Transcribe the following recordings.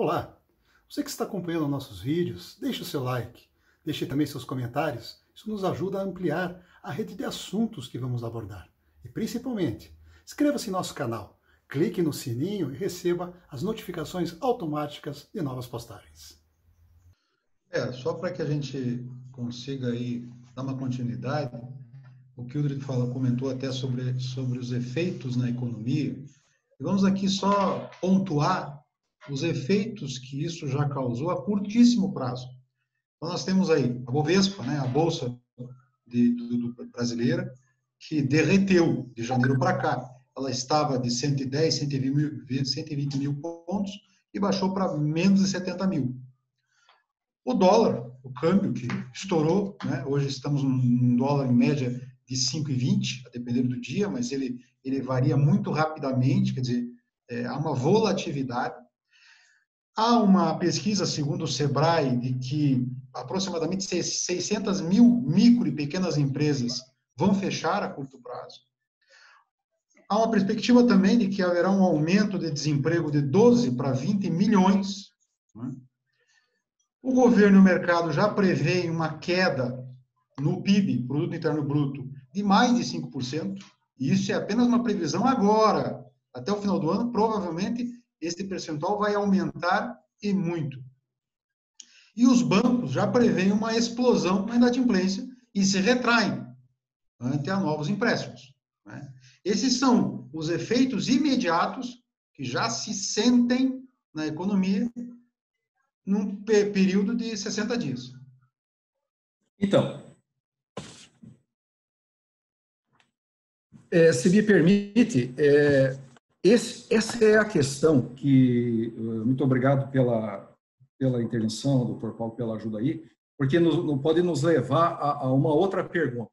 Olá! Você que está acompanhando nossos vídeos, deixe o seu like, deixe também seus comentários. Isso nos ajuda a ampliar a rede de assuntos que vamos abordar. E principalmente, inscreva-se em nosso canal, clique no sininho e receba as notificações automáticas de novas postagens. Só para que a gente consiga aí dar uma continuidade, o Kildred comentou até sobre os efeitos na economia. E vamos aqui só pontuar os efeitos que isso já causou a curtíssimo prazo. Então, nós temos aí a Bovespa, né, a Bolsa brasileira, que derreteu de janeiro para cá. Ela estava de 110, 120 mil pontos e baixou para menos de 70 mil. O dólar, o câmbio que estourou, né, hoje estamos num dólar em média de 5,20, a depender do dia, mas ele varia muito rapidamente, quer dizer, há uma volatilidade. Há uma pesquisa, segundo o Sebrae, de que aproximadamente 600 mil micro e pequenas empresas vão fechar a curto prazo. Há uma perspectiva também de que haverá um aumento de desemprego de 12 para 20 milhões. Né? O governo e o mercado já prevêem uma queda no PIB, Produto Interno Bruto, de mais de 5%. E isso é apenas uma previsão agora. Até o final do ano, provavelmente, este percentual vai aumentar e muito. E os bancos já preveem uma explosão na inadimplência e se retraem ante a novos empréstimos. Né? Esses são os efeitos imediatos que já se sentem na economia num período de 60 dias. Então, se me permite, essa é a questão que... Muito obrigado pela intervenção, doutor Paulo, pela ajuda aí, porque pode nos levar a uma outra pergunta.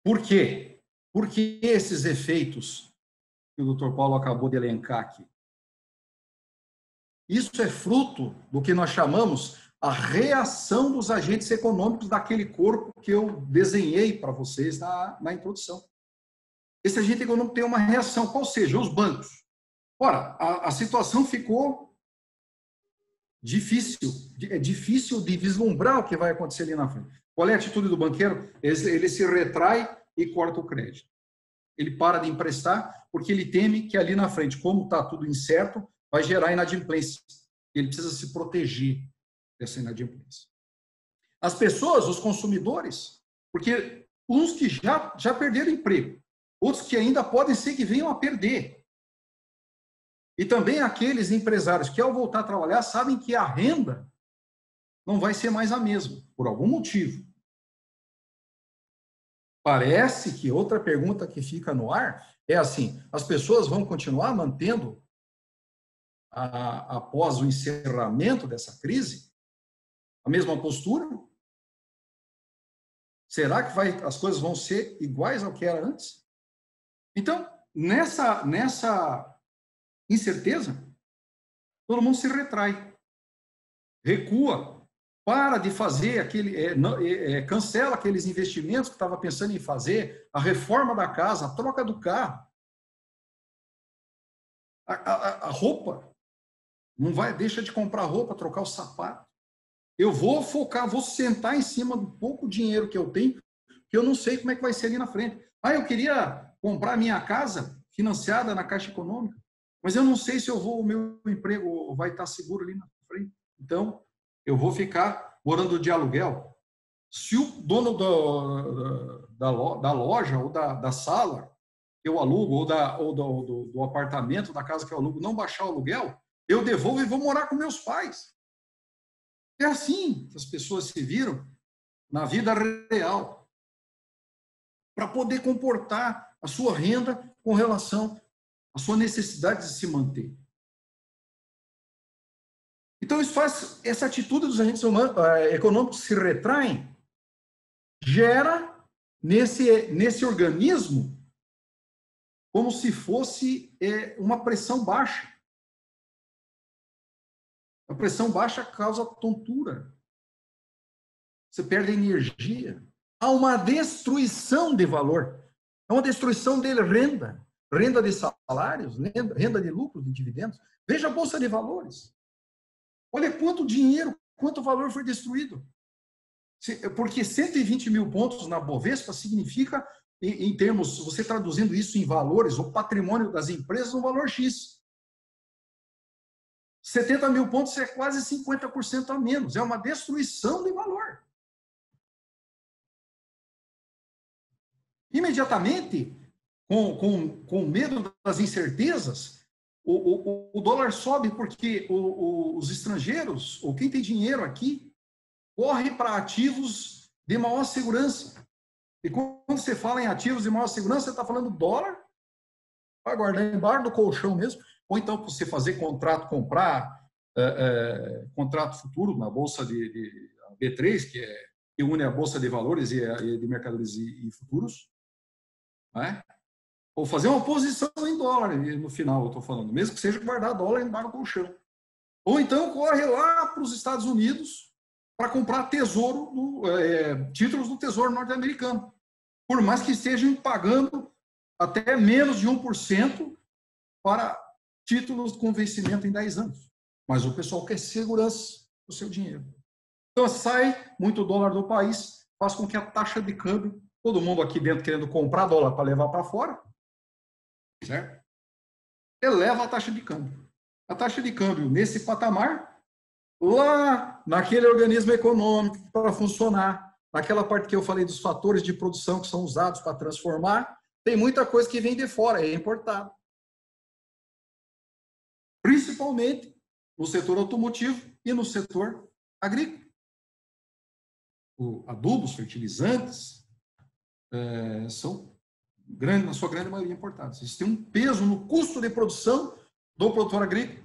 Por quê? Por que esses efeitos que o doutor Paulo acabou de elencar aqui? Isso é fruto do que nós chamamos a reação dos agentes econômicos daquele corpo que eu desenhei para vocês na introdução. Esse agente econômico tem uma reação, qual seja, os bancos. Ora, a situação ficou difícil, é difícil de vislumbrar o que vai acontecer ali na frente. Qual é a atitude do banqueiro? Ele se retrai e corta o crédito. Ele para de emprestar porque ele teme que ali na frente, como está tudo incerto, vai gerar inadimplência. Ele precisa se proteger dessa inadimplência. As pessoas, os consumidores, porque uns que já perderam emprego, outros que ainda podem ser que venham a perder. E também aqueles empresários que, ao voltar a trabalhar, sabem que a renda não vai ser mais a mesma, por algum motivo. Parece que outra pergunta que fica no ar é assim, as pessoas vão continuar mantendo, após o encerramento dessa crise, a mesma postura? Será que as coisas vão ser iguais ao que era antes? Então, nessa incerteza, todo mundo se retrai, recua, para de fazer cancela aqueles investimentos que estava pensando em fazer, a reforma da casa, a troca do carro, a roupa, deixa de comprar roupa, trocar o sapato. Eu vou focar, vou sentar em cima do pouco dinheiro que eu tenho, que eu não sei como é que vai ser ali na frente. Eu queria comprar minha casa financiada na Caixa Econômica, mas eu não sei se o meu emprego vai estar seguro ali na frente. Então, eu vou ficar morando de aluguel. Se o dono da loja ou da sala que eu alugo, ou do apartamento, da casa que eu alugo, não baixar o aluguel, eu devolvo e vou morar com meus pais. É assim que as pessoas se viram na vida real, para poder comportar a sua renda com relação à sua necessidade de se manter. Então, essa atitude dos agentes econômicos se retraem, gera nesse organismo como se fosse uma pressão baixa. A pressão baixa causa tontura. Você perde energia. Há uma destruição de valor. É uma destruição de renda. renda de salários, renda de lucros, de dividendos. Veja a Bolsa de Valores. Olha quanto dinheiro, quanto valor foi destruído. Porque 120 mil pontos na Bovespa significa, em termos, você traduzindo isso em valores, o patrimônio das empresas, um valor X. 70 mil pontos é quase 50% a menos. É uma destruição de valor. Imediatamente, com medo das incertezas, o dólar sobe porque os estrangeiros, ou quem tem dinheiro aqui, corre para ativos de maior segurança. E quando você fala em ativos de maior segurança, você está falando dólar, para guardar embaixo do colchão mesmo, ou então para você fazer contrato, comprar contrato futuro na Bolsa de B3, que une a Bolsa de Valores e de Mercadorias e Futuros, né? Ou fazer uma posição em dólar, no final eu estou falando, mesmo que seja guardar dólar embaixo do colchão. Ou então corre lá para os Estados Unidos para comprar títulos do Tesouro norte-americano, por mais que estejam pagando até menos de 1% para títulos com vencimento em 10 anos. Mas o pessoal quer segurança do seu dinheiro. Então sai muito dólar do país, faz com que a taxa de câmbio, todo mundo aqui dentro querendo comprar dólar para levar para fora, certo? Eleva a taxa de câmbio. A taxa de câmbio nesse patamar, lá naquele organismo econômico para funcionar, naquela parte que eu falei dos fatores de produção que são usados para transformar, tem muita coisa que vem de fora, é importado. Principalmente no setor automotivo e no setor agrícola. Adubos, fertilizantes, são, na sua grande maioria, importados. Eles têm um peso no custo de produção do produtor agrícola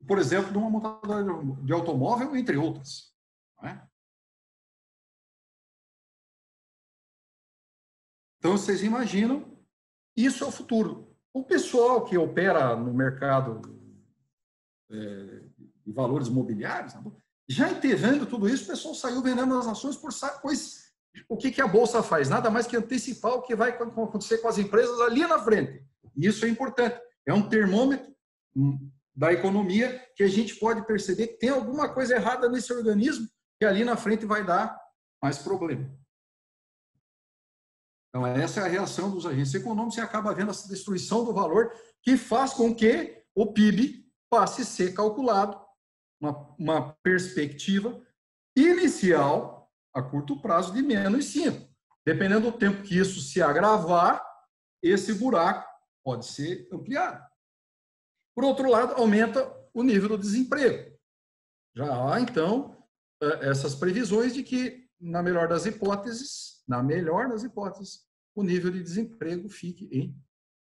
por exemplo, de uma montadora de automóvel, entre outras. Não é? Então, vocês imaginam, isso é o futuro. O pessoal que opera no mercado de valores imobiliários, já entendendo tudo isso, o pessoal saiu vendendo as ações, pois o que a Bolsa faz? Nada mais que antecipar o que vai acontecer com as empresas ali na frente. E isso é importante. É um termômetro da economia que a gente pode perceber que tem alguma coisa errada nesse organismo que ali na frente vai dar mais problema. Então, essa é a reação dos agentes econômicos e acaba havendo essa destruição do valor que faz com que o PIB passe a ser calculado uma perspectiva inicial a curto prazo de menos 5. Dependendo do tempo que isso se agravar, esse buraco pode ser ampliado. Por outro lado, aumenta o nível do desemprego. Já há, então, essas previsões de que, na melhor das hipóteses, o nível de desemprego fique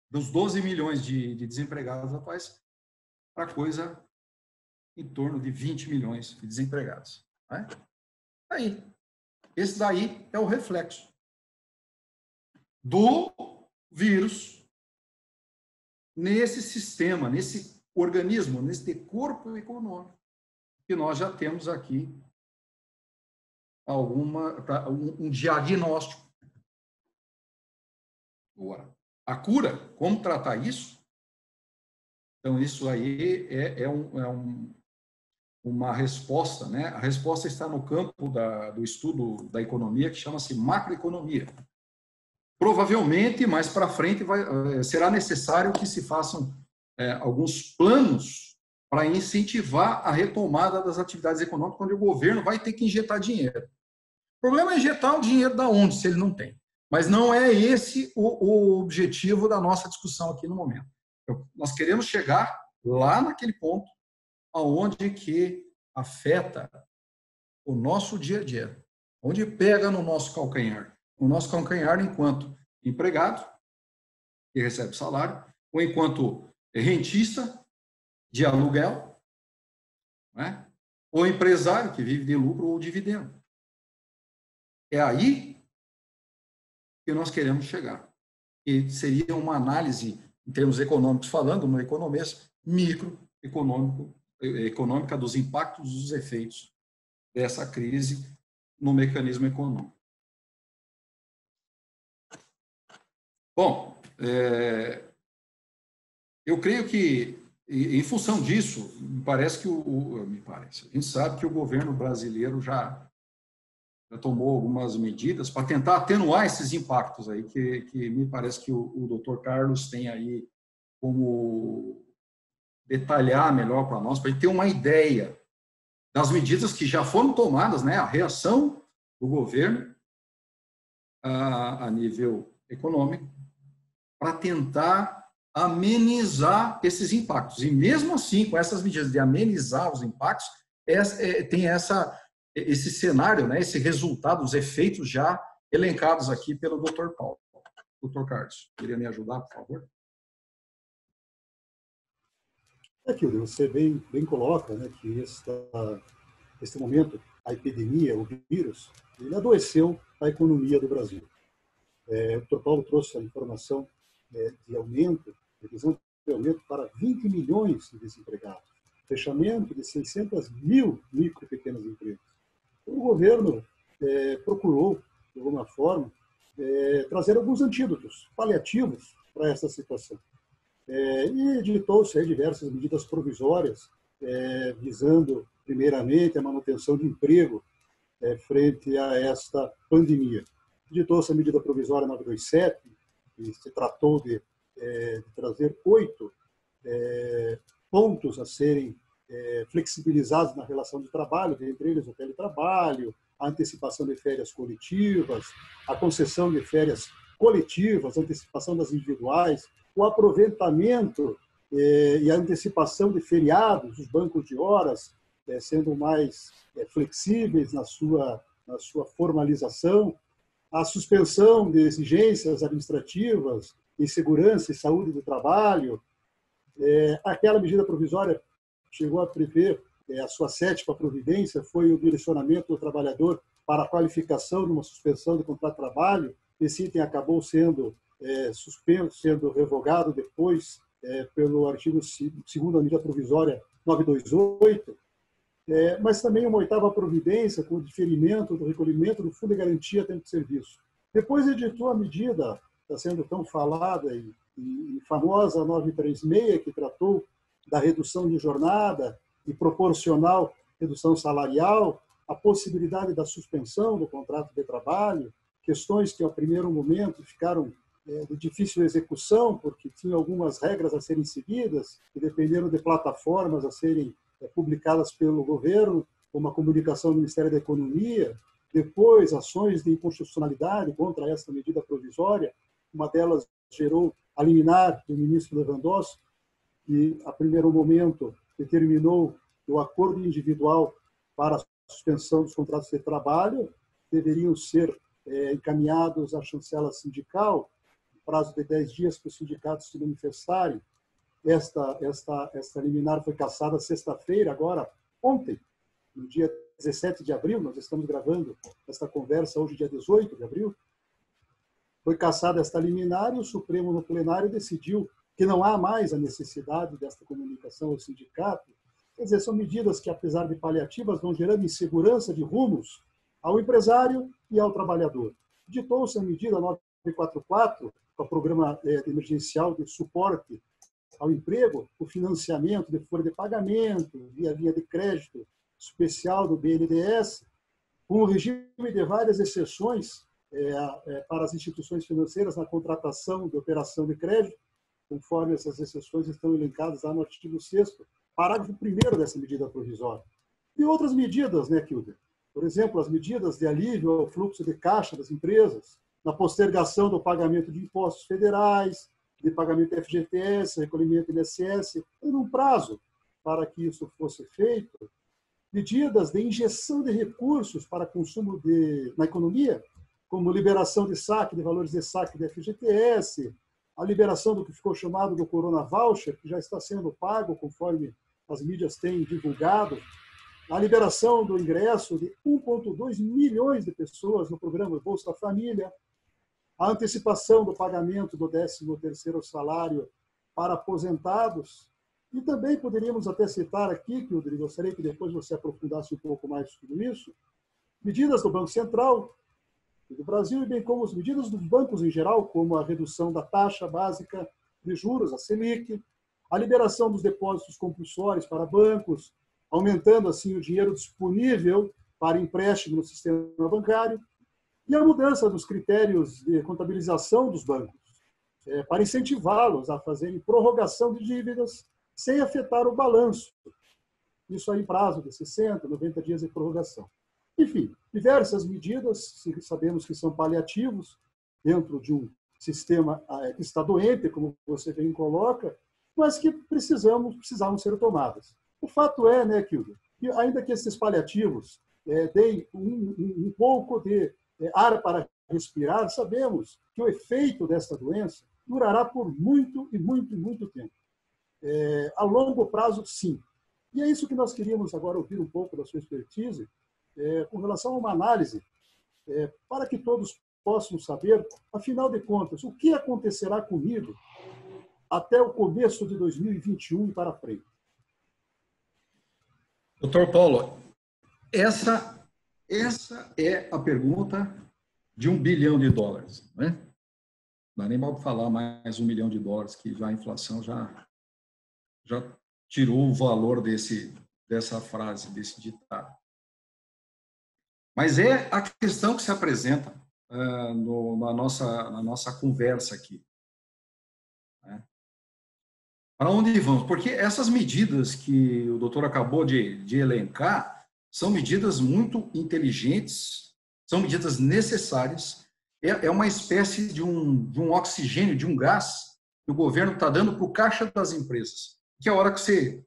dos 12 milhões de desempregados atuais para coisa em torno de 20 milhões de desempregados. Né? Aí, esse daí é o reflexo do vírus nesse sistema, nesse organismo, nesse corpo econômico que nós já temos aqui um diagnóstico. Agora, a cura, como tratar isso? Então, isso aí uma resposta, né? A resposta está no campo do estudo da economia, que chama-se macroeconomia. Provavelmente, mais para frente, será necessário que se façam alguns planos para incentivar a retomada das atividades econômicas, onde o governo vai ter que injetar dinheiro. O problema é injetar o dinheiro da onde, se ele não tem. Mas não é esse o objetivo da nossa discussão aqui no momento. Nós queremos chegar lá naquele ponto aonde que afeta o nosso dia a dia, onde pega no nosso calcanhar. No nosso calcanhar enquanto empregado, que recebe salário, ou enquanto rentista de aluguel, né? Ou empresário que vive de lucro ou dividendo. É aí que nós queremos chegar. E seria uma análise, em termos econômicos falando, no economês, microeconômica dos impactos dos efeitos dessa crise no mecanismo econômico. Bom, eu creio que, em função disso, me parece que a gente sabe que o governo brasileiro já tomou algumas medidas para tentar atenuar esses impactos aí, que me parece que o Dr. Carlos tem aí como detalhar melhor para nós, para a gente ter uma ideia das medidas que já foram tomadas, né, a reação do governo a nível econômico, para tentar amenizar esses impactos. E mesmo assim, com essas medidas de amenizar os impactos, tem esse cenário, né, esse resultado, os efeitos já elencados aqui pelo Dr. Paulo. Dr. Carlos, queria me ajudar, por favor? Aquilo, você bem coloca, né, que esse momento, a epidemia, o vírus, ele adoeceu a economia do Brasil. O Dr. Paulo trouxe a informação de aumento, previsão de aumento para 20 milhões de desempregados, fechamento de 600 mil micro e pequenas empresas. O governo procurou, de alguma forma, trazer alguns antídotos paliativos para essa situação. E editou-se diversas medidas provisórias, visando, primeiramente, a manutenção de emprego frente a esta pandemia. Editou-se a medida provisória 927, que se tratou de trazer 8 pontos a serem flexibilizados na relação de trabalho, entre eles o teletrabalho, a antecipação de férias coletivas, a concessão de férias coletivas, a antecipação das individuais, o aproveitamento e a antecipação de feriados, os bancos de horas sendo mais flexíveis na sua formalização, a suspensão de exigências administrativas em segurança e saúde do trabalho. Aquela medida provisória chegou a prever, a sua 7ª providência foi o direcionamento do trabalhador para a qualificação de uma suspensão do contrato de trabalho. Esse item acabou sendo suspenso, sendo revogado depois pelo artigo 2º da medida provisória 928, mas também uma 8ª providência com o diferimento do recolhimento do Fundo de Garantia Tempo de Serviço. Depois editou a medida, está sendo tão falada e famosa, 936, que tratou da redução de jornada e proporcional redução salarial, a possibilidade da suspensão do contrato de trabalho, questões que, ao primeiro momento, ficaram de difícil execução, porque tinham algumas regras a serem seguidas, que dependeram de plataformas a serem publicadas pelo governo, como a comunicação do Ministério da Economia, depois ações de inconstitucionalidade contra essa medida provisória, uma delas gerou a liminar do ministro Lewandowski, que, a primeiro momento, determinou que o acordo individual para a suspensão dos contratos de trabalho deveriam ser encaminhados à chancela sindical, prazo de 10 dias para os sindicatos se manifestarem. Esta liminar foi cassada sexta-feira, agora, ontem, no dia 17 de abril, nós estamos gravando esta conversa hoje, dia 18 de abril, foi cassada esta liminar e o Supremo, no plenário, decidiu que não há mais a necessidade desta comunicação ao sindicato. Quer dizer, são medidas que, apesar de paliativas, vão gerando insegurança de rumos ao empresário e ao trabalhador. Ditou-se a medida 944, com o programa emergencial de suporte ao emprego, o financiamento de folha de pagamento, via linha de crédito especial do BNDES, com o regime de várias exceções para as instituições financeiras na contratação de operação de crédito, conforme essas exceções estão elencadas lá no artigo 6º, parágrafo 1º dessa medida provisória. E outras medidas, né, Kilder? Por exemplo, as medidas de alívio ao fluxo de caixa das empresas, na postergação do pagamento de impostos federais, de pagamento de FGTS, recolhimento do INSS, em um prazo para que isso fosse feito. Medidas de injeção de recursos para consumo na economia, como liberação de saque, de valores de saque de FGTS, a liberação do que ficou chamado do Corona Voucher, que já está sendo pago conforme as mídias têm divulgado, a liberação do ingresso de 1,2 milhões de pessoas no programa Bolsa Família, a antecipação do pagamento do 13º salário para aposentados, e também poderíamos até citar aqui, que eu gostaria que depois você aprofundasse um pouco mais tudo isso, medidas do Banco Central, do Brasil, e bem como as medidas dos bancos em geral, como a redução da taxa básica de juros, a Selic, a liberação dos depósitos compulsórios para bancos, aumentando assim o dinheiro disponível para empréstimo no sistema bancário, e a mudança dos critérios de contabilização dos bancos, para incentivá-los a fazerem prorrogação de dívidas sem afetar o balanço. Isso aí em prazo de 60, 90 dias de prorrogação. Enfim, diversas medidas, sabemos que são paliativos dentro de um sistema que está doente, como você bem coloca, mas que precisavam ser tomadas. O fato é, né, Kilda, que ainda que esses paliativos deem um pouco de ar para respirar, sabemos que o efeito desta doença durará por muito e muito, muito tempo. A longo prazo, sim. E é isso que nós queríamos agora ouvir um pouco da sua expertise, com relação a uma análise, para que todos possam saber, afinal de contas, o que acontecerá comigo até o começo de 2021 e para frente. Doutor Paulo, essa é a pergunta de $1 bilhão, né? Não dá nem mal para falar mais $1 milhão, que já a inflação já tirou o valor dessa frase, desse ditado. Mas é a questão que se apresenta na nossa conversa aqui. Né? Para onde vamos? Porque essas medidas que o doutor acabou de elencar são medidas muito inteligentes, são medidas necessárias, é uma espécie de um oxigênio, de um gás que o governo está dando para o caixa das empresas. Que a hora que você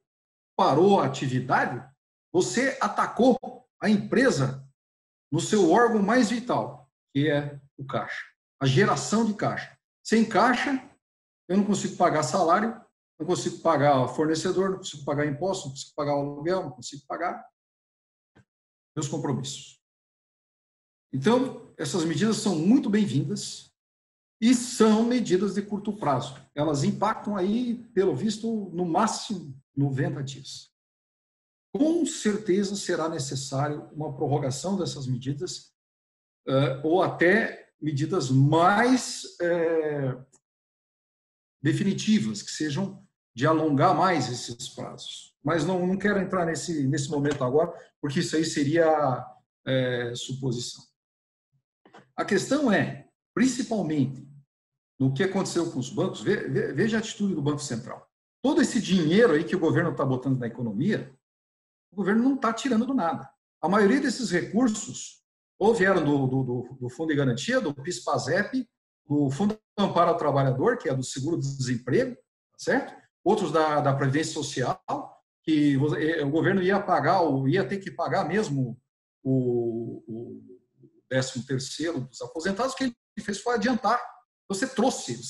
parou a atividade, você atacou a empresa no seu órgão mais vital, que é o caixa, a geração de caixa. Sem caixa, eu não consigo pagar salário, não consigo pagar fornecedor, não consigo pagar imposto, não consigo pagar o aluguel, não consigo pagar meus compromissos. Então, essas medidas são muito bem-vindas e são medidas de curto prazo. Elas impactam aí, pelo visto, no máximo 90 dias. Com certeza será necessário uma prorrogação dessas medidas ou até medidas mais definitivas, que sejam de alongar mais esses prazos. Mas não quero entrar nesse momento agora, porque isso aí seria suposição. A questão é, principalmente, no que aconteceu com os bancos, veja a atitude do Banco Central. Todo esse dinheiro aí que o governo está botando na economia, o governo não está tirando do nada. A maioria desses recursos ou vieram do Fundo de Garantia, do PIS/PASEP, do Fundo de Amparo ao Trabalhador, que é do Seguro-Desemprego, certo? Outros da Previdência Social, que o governo ia ter que pagar mesmo o 13º dos aposentados, o que ele fez foi adiantar. Você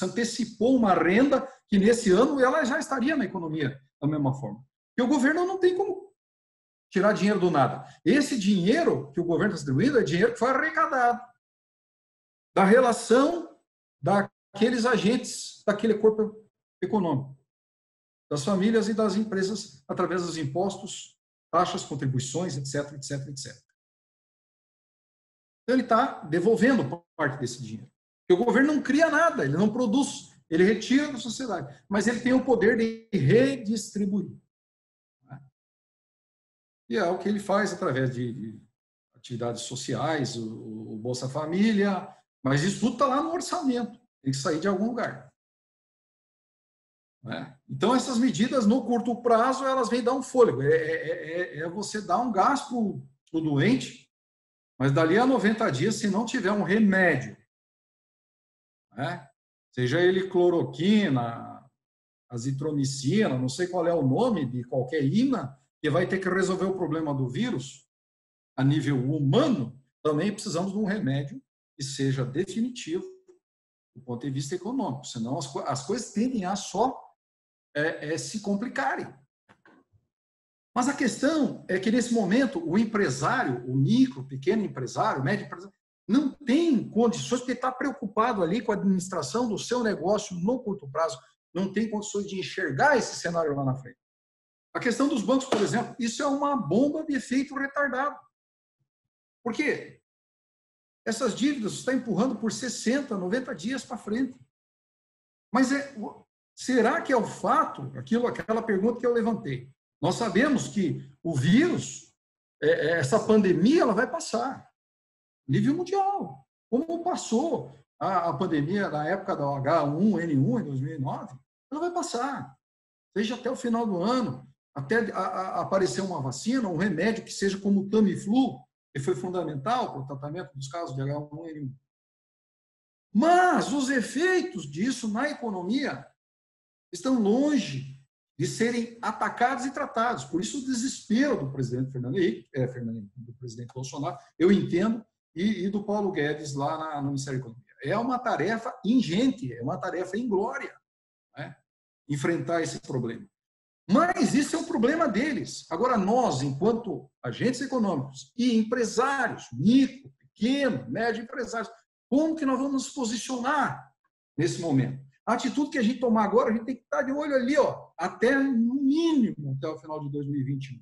antecipou uma renda que nesse ano ela já estaria na economia da mesma forma. E o governo não tem como tirar dinheiro do nada. Esse dinheiro que o governo está distribuindo é dinheiro que foi arrecadado da relação daqueles agentes daquele corpo econômico, das famílias e das empresas, através dos impostos, taxas, contribuições, etc, etc, etc. Então, ele está devolvendo parte desse dinheiro. Porque o governo não cria nada, ele não produz, ele retira da sociedade, mas ele tem o poder de redistribuir. E é o que ele faz através de atividades sociais, o Bolsa Família, mas isso tudo está lá no orçamento, tem que sair de algum lugar. Então, essas medidas, no curto prazo, elas vêm dar um fôlego, você dar um gás para o doente, mas dali a 90 dias, se não tiver um remédio, seja ele cloroquina, azitromicina, não sei qual é o nome de qualquer INA, que vai ter que resolver o problema do vírus a nível humano, também precisamos de um remédio que seja definitivo do ponto de vista econômico, senão as coisas tendem a só se complicarem. Mas a questão é que, nesse momento, o empresário, o micro, pequeno empresário, o médio empresário, não tem condições, porque está preocupado ali com a administração do seu negócio no curto prazo, não tem condições de enxergar esse cenário lá na frente. A questão dos bancos, por exemplo, isso é uma bomba de efeito retardado. Por quê? essas dívidas está empurrando por 60, 90 dias para frente. Mas será que é o fato, aquela pergunta que eu levantei? Nós sabemos que o vírus, essa pandemia, ela vai passar. Nível mundial. Como passou a pandemia na época da H1N1 em 2009, ela vai passar. Seja até o final do ano, até aparecer uma vacina, um remédio que seja como o Tamiflu, que foi fundamental para o tratamento dos casos de H1N1. Mas os efeitos disso na economia estão longe de serem atacados e tratados. Por isso o desespero do presidente do presidente Bolsonaro, eu entendo, e do Paulo Guedes lá no Ministério da Economia. É uma tarefa ingente, é uma tarefa inglória, né? Enfrentar esse problema. Mas isso é um problema deles. Agora, nós, enquanto agentes econômicos e empresários, micro, pequeno, médio empresários, como que nós vamos nos posicionar nesse momento? A atitude que a gente tomar agora, a gente tem que estar de olho ali, ó, até no mínimo, até o final de 2021.